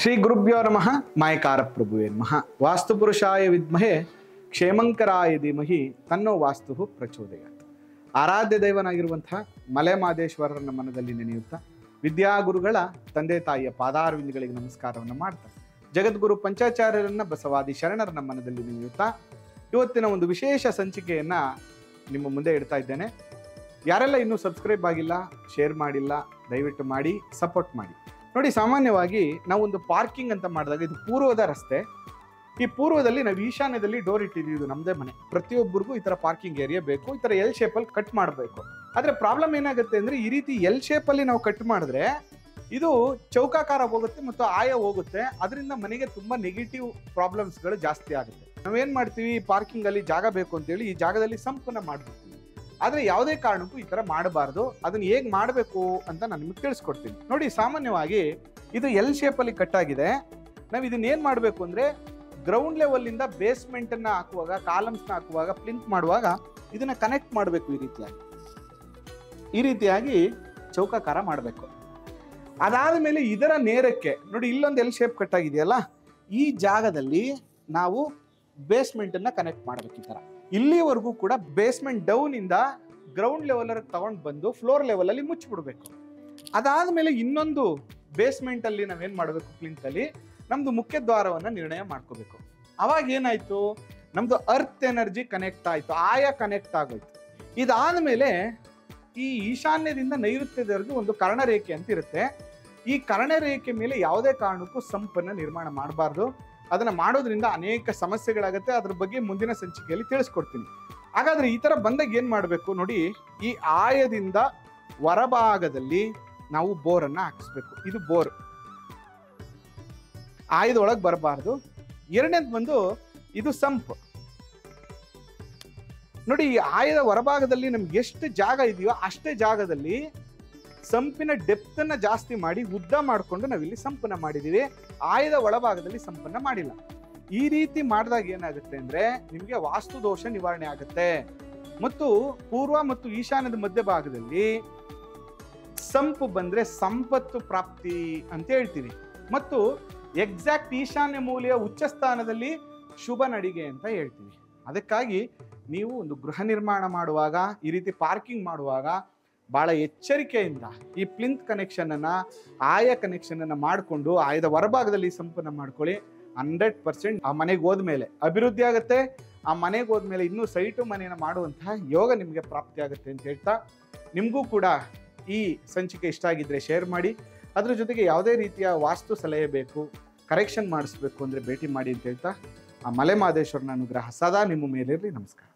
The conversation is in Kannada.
ಶ್ರೀ ಗುರುಭ್ಯೋ ನಮಃ ಮಾಯಕಾರ ಪ್ರಭುವೇ ನಮಃ. ವಾಸ್ತುಪುರುಷಾಯ ವಿದ್ಮಹೆ ಕ್ಷೇಮಂಕರಾಯ ಧೀಮಹಿ ತನ್ನೋ ವಾಸ್ತು ಪ್ರಚೋದಯಾತ್. ಆರಾಧ್ಯ ದೈವನಾಗಿರುವಂತಹ ಮಲೆ ಮಾದೇಶ್ವರರನ್ನ ಮನದಲ್ಲಿ ನೆನೆಯುತ್ತಾ ವಿದ್ಯಾಗುರುಗಳ ತಂದೆ ತಾಯಿಯ ಪಾದಾರವಿಂದಗಳಿಗೆ ನಮಸ್ಕಾರವನ್ನು ಮಾಡ್ತಾ ಜಗದ್ಗುರು ಪಂಚಾಚಾರ್ಯರನ್ನ ಬಸವಾದಿ ಶರಣರನ್ನ ಮನದಲ್ಲಿ ನೆನೆಯುತ್ತಾ ಇವತ್ತಿನ ಒಂದು ವಿಶೇಷ ಸಂಚಿಕೆಯನ್ನ ನಿಮ್ಮ ಮುಂದೆ ಇಡ್ತಾ ಇದ್ದೇನೆ. ಯಾರೆಲ್ಲ ಇನ್ನೂ ಸಬ್ಸ್ಕ್ರೈಬ್ ಆಗಿಲ್ಲ, ಶೇರ್ ಮಾಡಿಲ್ಲ, ದಯವಿಟ್ಟು ಮಾಡಿ, ಸಪೋರ್ಟ್ ಮಾಡಿ. ನೋಡಿ, ಸಾಮಾನ್ಯವಾಗಿ ನಾವು ಒಂದು ಪಾರ್ಕಿಂಗ್ ಅಂತ ಮಾಡಿದಾಗ ಇದು ಪೂರ್ವದ ರಸ್ತೆ. ಈ ಪೂರ್ವದಲ್ಲಿ ನಾವು ಈಶಾನ್ಯದಲ್ಲಿ ಡೋರ್ ಇಟ್ಟಿದ್ದೀವಿ. ಇದು ನಮ್ಮದೇ ಮನೆ. ಪ್ರತಿಯೊಬ್ಬರಿಗೂ ಈ ಥರ ಪಾರ್ಕಿಂಗ್ ಏರಿಯಾ ಬೇಕು. ಈ ಥರ ಎಲ್ ಶೇಪಲ್ಲಿ ಕಟ್ ಮಾಡಬೇಕು. ಆದರೆ ಪ್ರಾಬ್ಲಮ್ ಏನಾಗುತ್ತೆ ಅಂದರೆ, ಈ ರೀತಿ ಎಲ್ ಶೇಪಲ್ಲಿ ನಾವು ಕಟ್ ಮಾಡಿದ್ರೆ ಇದು ಚೌಕಾಕಾರ ಹೋಗುತ್ತೆ ಮತ್ತು ಆಯ ಹೋಗುತ್ತೆ. ಅದರಿಂದ ಮನೆಗೆ ತುಂಬ ನೆಗೆಟಿವ್ ಪ್ರಾಬ್ಲಮ್ಸ್ಗಳು ಜಾಸ್ತಿ ಆಗುತ್ತೆ. ನಾವೇನು ಮಾಡ್ತೀವಿ, ಪಾರ್ಕಿಂಗಲ್ಲಿ ಜಾಗ ಬೇಕು ಅಂತೇಳಿ ಈ ಜಾಗದಲ್ಲಿ ಸಂಪನ್ನ ಮಾಡ್ಬಿಡ್ತೀವಿ. ಆದರೆ ಯಾವುದೇ ಕಾರಣಕ್ಕೂ ಈ ಥರ ಮಾಡಬಾರ್ದು. ಅದನ್ನು ಹೇಗೆ ಮಾಡಬೇಕು ಅಂತ ನಾನು ನಿಮಗೆ ತಿಳಿಸ್ಕೊಡ್ತೀನಿ. ನೋಡಿ, ಸಾಮಾನ್ಯವಾಗಿ ಇದು ಎಲ್ ಶೇಪಲ್ಲಿ ಕಟ್ ಆಗಿದೆ. ನಾವು ಇದನ್ನೇನು ಮಾಡಬೇಕು ಅಂದರೆ, ಗ್ರೌಂಡ್ ಲೆವೆಲ್ಲಿಂದ ಬೇಸ್ಮೆಂಟನ್ನು ಹಾಕುವಾಗ, ಕಾಲಮ್ಸ್ನ ಹಾಕುವಾಗ, ಪ್ಲಿಂತ್ ಮಾಡುವಾಗ ಇದನ್ನು ಕನೆಕ್ಟ್ ಮಾಡಬೇಕು. ಈ ರೀತಿಯಾಗಿ ಚೌಕಾಕಾರ ಮಾಡಬೇಕು. ಅದಾದ ಮೇಲೆ ಇದರ ನೇರಕ್ಕೆ ನೋಡಿ, ಇಲ್ಲೊಂದು ಎಲ್ ಶೇಪ್ ಕಟ್ ಆಗಿದೆಯಲ್ಲ, ಈ ಜಾಗದಲ್ಲಿ ನಾವು ಬೇಸ್ಮೆಂಟನ್ನು ಕನೆಕ್ಟ್ ಮಾಡಬೇಕು. ಈ ಥರ ಇಲ್ಲಿವರೆಗೂ ಕೂಡ ಬೇಸ್ಮೆಂಟ್ ಡೌನ್ ಇಂದ ಗ್ರೌಂಡ್ ಲೆವೆಲ್ ತಗೊಂಡು ಬಂದು ಫ್ಲೋರ್ ಲೆವೆಲ್ ಅಲ್ಲಿ ಮುಚ್ಚಿಬಿಡ್ಬೇಕು. ಅದಾದ್ಮೇಲೆ ಇನ್ನೊಂದು ಬೇಸ್ಮೆಂಟ್ ಅಲ್ಲಿ ನಾವೇನ್ ಮಾಡಬೇಕು, ಪ್ಲಿಂತ್ ಅಲ್ಲಿ ನಮ್ದು ಮುಖ್ಯ ದ್ವಾರವನ್ನ ನಿರ್ಣಯ ಮಾಡ್ಕೋಬೇಕು. ಅವಾಗ ಏನಾಯ್ತು, ನಮ್ದು ಅರ್ತ್ ಎನರ್ಜಿ ಕನೆಕ್ಟ್ ಆಯ್ತು, ಆಯ ಕನೆಕ್ಟ್ ಆಗೋಯ್ತು. ಇದಾದ್ಮೇಲೆ ಈ ಈಶಾನ್ಯದಿಂದ ನೈಋತ್ಯದವರೆಗೂ ಒಂದು ಕರ್ಣರೇಖೆ ಅಂತ ಇರುತ್ತೆ. ಈ ಕರ್ಣರೇಖೆ ಮೇಲೆ ಯಾವುದೇ ಕಾರಣಕ್ಕೂ ಸಂಪನ್ನ ನಿರ್ಮಾಣ ಮಾಡಬಾರ್ದು. ಅದನ್ನ ಮಾಡೋದ್ರಿಂದ ಅನೇಕ ಸಮಸ್ಯೆಗಳಾಗುತ್ತೆ. ಅದ್ರ ಬಗ್ಗೆ ಮುಂದಿನ ಸಂಚಿಕೆಯಲ್ಲಿ ತಿಳಿಸ್ಕೊಡ್ತೀನಿ. ಹಾಗಾದ್ರೆ ಈ ತರ ಬಂದಾಗ ಏನ್ ಮಾಡಬೇಕು ನೋಡಿ, ಈ ಆಯದಿಂದ ಹೊರಭಾಗದಲ್ಲಿ ನಾವು ಬೋರನ್ನ ಹಾಕಿಸ್ಬೇಕು. ಇದು ಬೋರ್, ಆಯದೊಳಗೆ ಬರಬಾರ್ದು. ಎರಡನೇದು ಬಂದು ಇದು ಸಂಪ್. ನೋಡಿ, ಈ ಆಯದ ಹೊರಭಾಗದಲ್ಲಿ ನಮ್ಗೆ ಎಷ್ಟು ಜಾಗ ಇದೆಯೋ ಅಷ್ಟೇ ಜಾಗದಲ್ಲಿ ಸಂಪಿನ ಡೆಪ್ತ್ ಅನ್ನ ಜಾಸ್ತಿ ಮಾಡಿ ಉದ್ದ ಮಾಡಿಕೊಂಡು ನಾವಿಲ್ಲಿ ಸಂಪನ್ನ ಮಾಡಿದೀವಿ. ಆಯದ ಒಳಭಾಗದಲ್ಲಿ ಸಂಪನ್ನ ಮಾಡಿಲ್ಲ. ಈ ರೀತಿ ಮಾಡಿದಾಗ ಏನಾಗುತ್ತೆ ಅಂದ್ರೆ, ನಿಮಗೆ ವಾಸ್ತು ದೋಷ ನಿವಾರಣೆ ಆಗುತ್ತೆ. ಮತ್ತು ಪೂರ್ವ ಮತ್ತು ಈಶಾನ್ಯದ ಮಧ್ಯಭಾಗದಲ್ಲಿ ಸಂಪು ಬಂದ್ರೆ ಸಂಪತ್ತು ಪ್ರಾಪ್ತಿ ಅಂತ ಹೇಳ್ತೀವಿ. ಮತ್ತು ಎಕ್ಸಾಕ್ಟ್ ಈಶಾನ್ಯ ಮೂಲೆಯ ಉಚ್ಚ ಸ್ಥಾನದಲ್ಲಿ ಶುಭ ನಡಿಗೆ ಅಂತ ಹೇಳ್ತೀವಿ. ಅದಕ್ಕಾಗಿ ನೀವು ಒಂದು ಗೃಹ ನಿರ್ಮಾಣ ಮಾಡುವಾಗ, ಈ ರೀತಿ ಪಾರ್ಕಿಂಗ್ ಮಾಡುವಾಗ ಬಹಳ ಎಚ್ಚರಿಕೆಯಿಂದ ಈ ಪ್ಲಿಂತ್ ಕನೆಕ್ಷನ್ ಅನ್ನ, ಆಯ ಕನೆಕ್ಷನ್ ಅನ್ನ ಮಾಡಿಕೊಂಡು ಆಯದ ಹೊರಭಾಗದಲ್ಲಿ ಸಂಪನ್ನ ಮಾಡ್ಕೊಳ್ಳಿ. 100% ಆ ಮನೆಗೆ ಹೋದ್ಮೇಲೆ ಅಭಿವೃದ್ಧಿ ಆಗುತ್ತೆ. ಆ ಮನೆಗೆ ಹೋದ್ಮೇಲೆ ಇನ್ನೂ ಸೈಟು ಮನೆಯನ್ನು ಮಾಡುವಂತಹ ಯೋಗ ನಿಮಗೆ ಪ್ರಾಪ್ತಿ ಆಗುತ್ತೆ ಅಂತ ಹೇಳ್ತಾ, ನಿಮಗೂ ಕೂಡ ಈ ಸಂಚಿಕೆ ಇಷ್ಟ ಆಗಿದ್ರೆ ಶೇರ್ ಮಾಡಿ. ಅದ್ರ ಜೊತೆಗೆ ಯಾವುದೇ ರೀತಿಯ ವಾಸ್ತು ಸಲಹೆ ಬೇಕು, ಕರೆಕ್ಷನ್ ಮಾಡಿಸ್ಬೇಕು ಅಂದರೆ ಭೇಟಿ ಮಾಡಿ ಅಂತ ಹೇಳ್ತಾ, ಆ ಮಲೆ ಮಾದೇಶ್ವರನ ಅನುಗ್ರಹ ಸದಾ ನಿಮ್ಮ ಮೇಲಿರಲಿ. ನಮಸ್ಕಾರ.